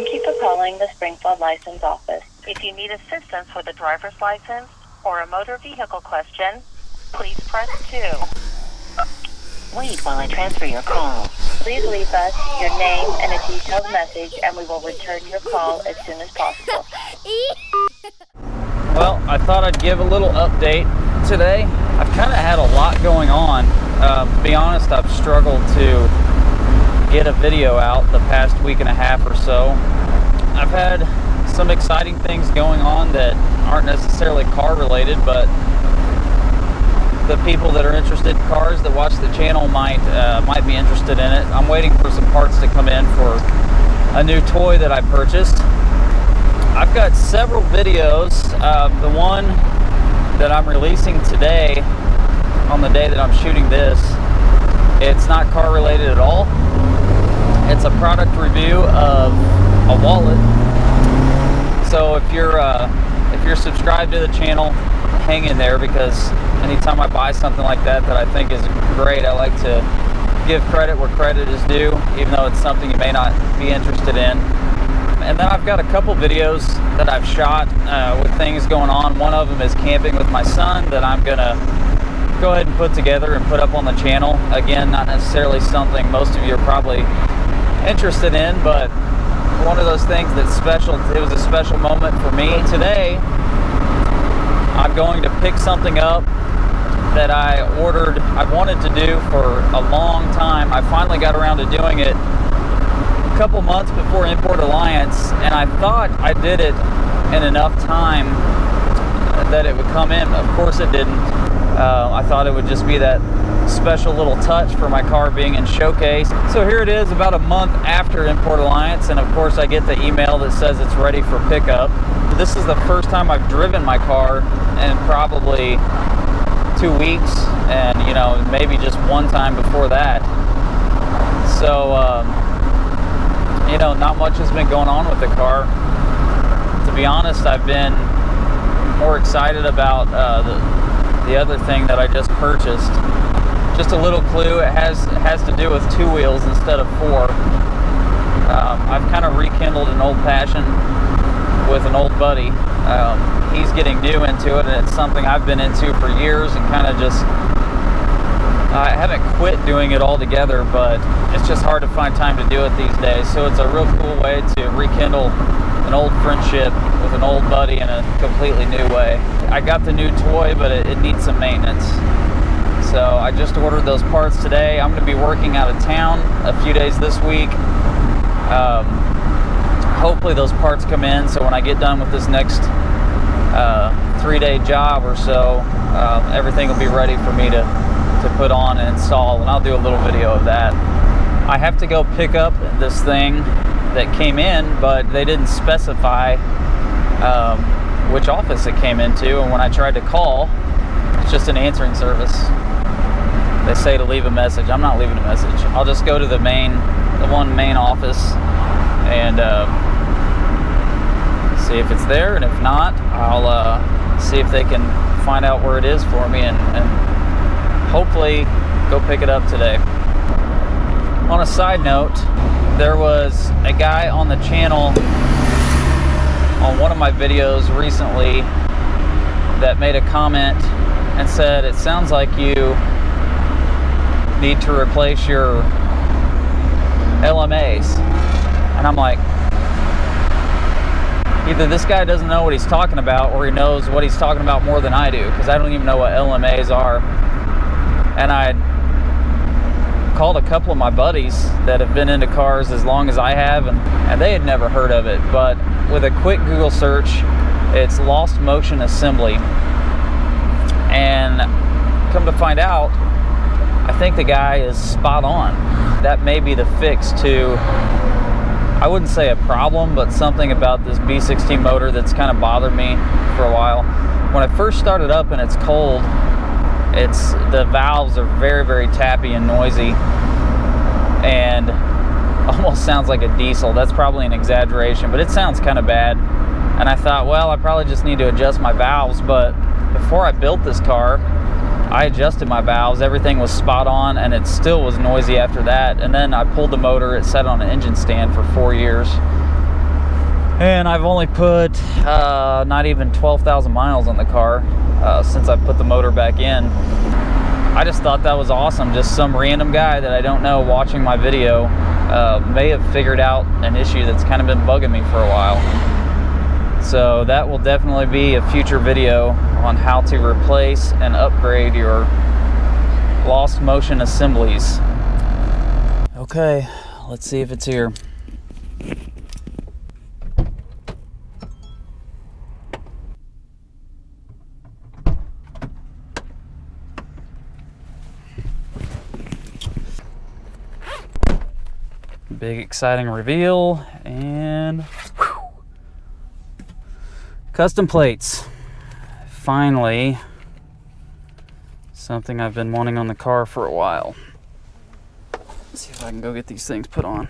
Thank you for calling the Springfield License Office. If you need assistance with a driver's license or a motor vehicle question, please press 2. Wait while I transfer your call. Please leave us your name and a detailed message, and we will return your call as soon as possible. Well, I thought I'd give a little update today. I've kind of had a lot going on. To be honest, I've struggled to get a video out the past week and a half or so. I've had some exciting things going on that aren't necessarily car related, but the people that are interested in cars that watch the channel might be interested in it. I'm waiting for some parts to come in for a new toy that I purchased. I've got several videos. The one that I'm releasing today, on the day that I'm shooting this, it's not car related at all. It's a product review of a wallet. So if you're subscribed to the channel, hang in there, because anytime I buy something like that I think is great, I like to give credit where credit is due, even though it's something you may not be interested in. And then I've got a couple videos that I've shot with things going on. One of them is camping with my son that I'm gonna go ahead and put together and put up on the channel. Again, not necessarily something most of you are probably interested in, but one of those things that's special. It was a special moment for me. Today, I'm going to pick something up that I wanted to do for a long time. I finally got around to doing it a couple months before Import Alliance, and I thought I did it in enough time that it would come in. Of course it didn't. I thought it would just be that special little touch for my car being in showcase. So here it is, about a month after Import Alliance, and of course I get the email that says it's ready for pickup. This is the first time I've driven my car in probably 2 weeks, and maybe just one time before that. So not much has been going on with the car. To be honest, I've been more excited about the other thing that I just purchased. Just a little clue, it has to do with 2 wheels instead of 4. I've kind of rekindled an old passion with an old buddy. He's getting new into it, and it's something I've been into for years, and kind of just I haven't quit doing it altogether, but it's just hard to find time to do it these days. So it's a real cool way to rekindle an old friendship with an old buddy in a completely new way. I got the new toy, but it needs some maintenance. So I just ordered those parts today. I'm going to be working out of town a few days this week. Hopefully those parts come in, so when I get done with this next 3-day job or so, everything will be ready for me to put on and install, and I'll do a little video of that. I have to go pick up this thing that came in, but they didn't specify which office it came into, and when I tried to call, it's just an answering service. They say to leave a message. I'm not leaving a message. I'll just go to the main office and see if it's there, and if not, I'll see if they can find out where it is for me, and hopefully go pick it up today. On a side note, there was a guy on the channel on one of my videos recently that made a comment and said, it sounds like you need to replace your LMAs. And I'm like, either this guy doesn't know what he's talking about, or he knows what he's talking about more than I do, because I don't even know what LMAs are. And I called a couple of my buddies that have been into cars as long as I have, and they had never heard of it. But with a quick Google search, it's lost motion assembly. And come to find out, I think the guy is spot on. That may be the fix to, I wouldn't say a problem, but something about this B16 motor that's kind of bothered me for a while. When I first started up and it's cold, the valves are very, very tappy and noisy, and almost sounds like a diesel. That's probably an exaggeration, but it sounds kind of bad. And I thought, well, I probably just need to adjust my valves. But before I built this car, I adjusted my valves, everything was spot on, and it still was noisy after that. And then I pulled the motor, it sat on an engine stand for 4 years, And I've only put not even 12,000 miles on the car since I put the motor back in. I just thought that was awesome. Just some random guy that I don't know watching my video may have figured out an issue that's kind of been bugging me for a while. So that will definitely be a future video on how to replace and upgrade your lost motion assemblies. Okay, let's see if it's here. Big exciting reveal, and whew, custom plates. Finally, something I've been wanting on the car for a while. Let's see if I can go get these things put on.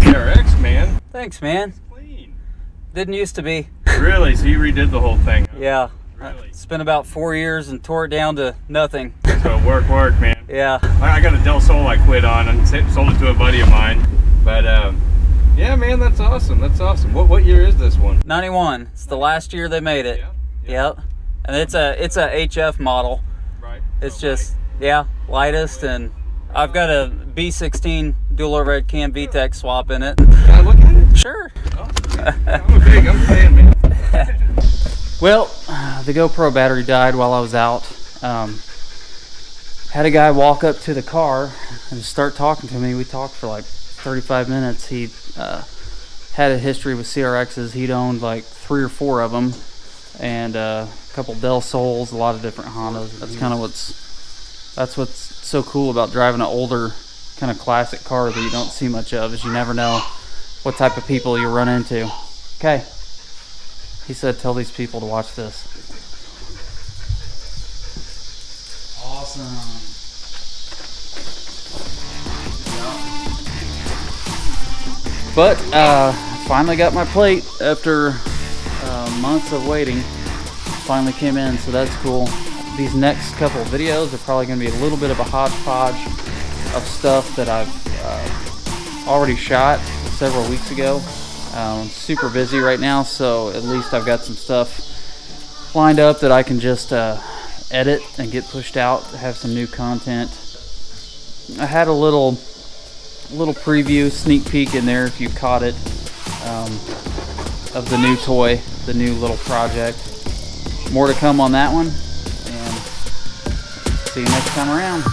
CRX, man. Thanks, man. It's clean. Didn't used to be. Really? So you redid the whole thing? Huh? Yeah. Really? Spent about 4 years and tore it down to nothing. So work, man. Yeah. I got a Del Sol I quit on and sold it to a buddy of mine. But yeah, man, that's awesome. That's awesome. What year is this one? 91. It's the last year they made it. Yeah. Yep. And it's a HF model. Right. It's just, yeah, lightest, and I've got a B16 dual overhead cam VTEC swap in it. Can I look at it? Sure. Awesome. I'm a fan, man. Well, the GoPro battery died while I was out. Had a guy walk up to the car and start talking to me. We talked for like 35 minutes. He had a history with CRXs. He'd owned like 3 or 4 of them, and a couple Del Sols, a lot of different Hondas. That's kind of what's so cool about driving an older kind of classic car that you don't see much of, is you never know what type of people you run into. Okay. He said, tell these people to watch this. Awesome. But finally got my plate after months of waiting. Finally came in, so that's cool. These next couple of videos are probably going to be a little bit of a hodgepodge of stuff that I've already shot several weeks ago. I'm super busy right now, so at least I've got some stuff lined up that I can just edit and get pushed out to have some new content. I had a little preview, sneak peek in there if you caught it, of the new toy, the new little project. More to come on that one, and see you next time around.